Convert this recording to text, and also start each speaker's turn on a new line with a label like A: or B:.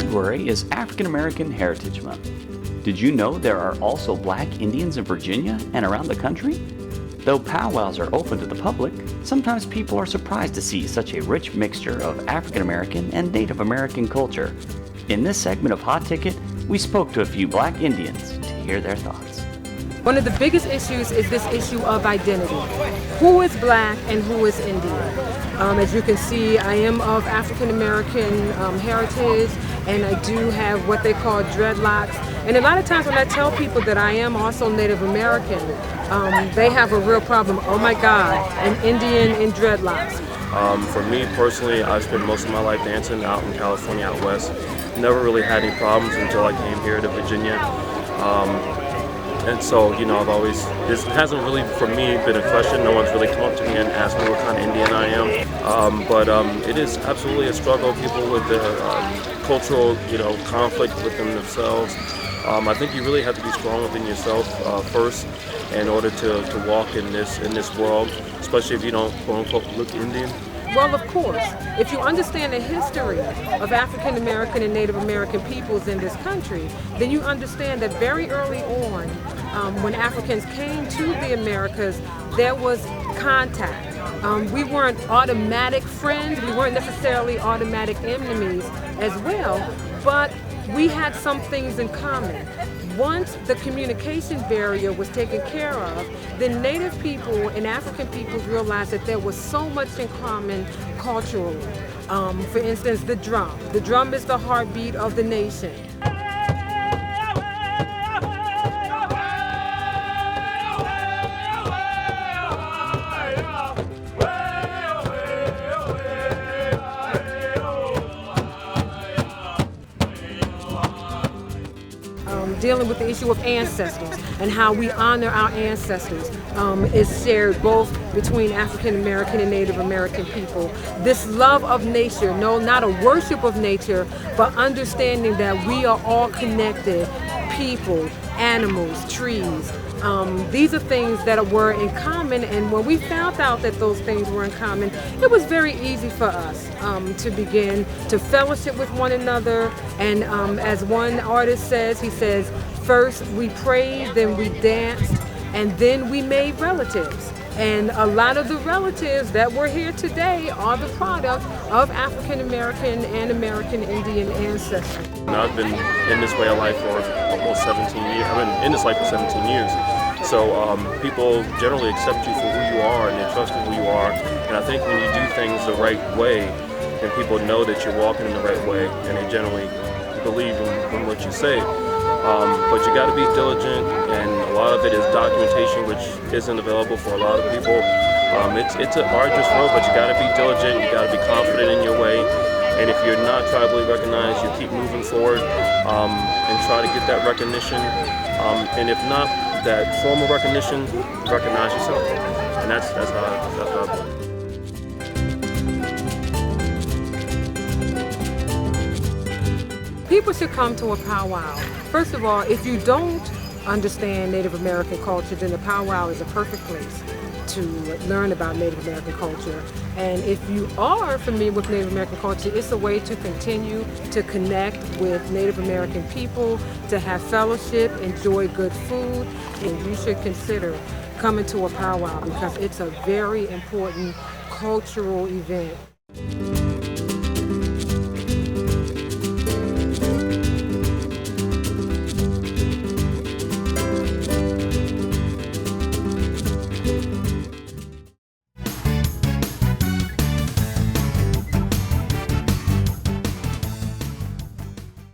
A: February is African American Heritage Month. Did you know there are also Black Indians in Virginia and around the country? Though powwows are open to the public, sometimes people are surprised to see such a rich mixture of African American and Native American culture. In this segment of Hot Ticket, we spoke to a few Black Indians to hear their thoughts.
B: One of the biggest issues is this issue of identity. Who is Black and who is Indian? As you can see, I am of African American heritage, and I do have what they call dreadlocks. And a lot of times when I tell people that I am also Native American, they have a real problem. Oh my God, an Indian in dreadlocks.
C: For me personally, I spent most of my life dancing out in California, out west. Never really had any problems until I came here to Virginia. And so, I've always, this hasn't really, for me, been a question. No one's really come up to me and asked me what kind of Indian I am. But it is absolutely a struggle. People with the cultural, conflict within themselves. I think you really have to be strong within yourself first in order to walk in this world, especially if you don't, quote unquote, look Indian.
B: Well, of course, if you understand the history of African American and Native American peoples in this country, then you understand that very early on, when Africans came to the Americas, there was contact. We weren't automatic friends, we weren't necessarily automatic enemies as well, but we had some things in common. Once the communication barrier was taken care of, then Native people and African peoples realized that there was so much in common culturally. For instance, the drum. The drum is the heartbeat of the nation. Dealing with the issue of ancestors and how we honor our ancestors is shared both between African American and Native American people. This love of nature, no, not a worship of nature, but understanding that we are all connected, people, animals, trees. These are things that were in common, and when we found out that those things were in common, it was very easy for us to begin to fellowship with one another. And as one artist says, he says, first we prayed, then we danced, and then we made relatives. And a lot of the relatives that were here today are the product of African American and American Indian ancestry.
C: I've been in this way of life for almost 17 years. I've been in this life for 17 years. So people generally accept you for who you are and they trust in who you are. And I think when you do things the right way, then people know that you're walking in the right way and they generally believe in what you say. But you got to be diligent, and a lot of it is documentation, which isn't available for a lot of people. It's an arduous road, but you got to be diligent, you got to be confident in your way, and if you're not tribally recognized, you keep moving forward and try to get that recognition, and if not that formal recognition, recognize yourself, and that's how I believe.
B: People should come to a powwow. First of all, if you don't understand Native American culture, then the powwow is a perfect place to learn about Native American culture. And if you are familiar with Native American culture, it's a way to continue to connect with Native American people, to have fellowship, enjoy good food, and you should consider coming to a powwow because it's a very important cultural event.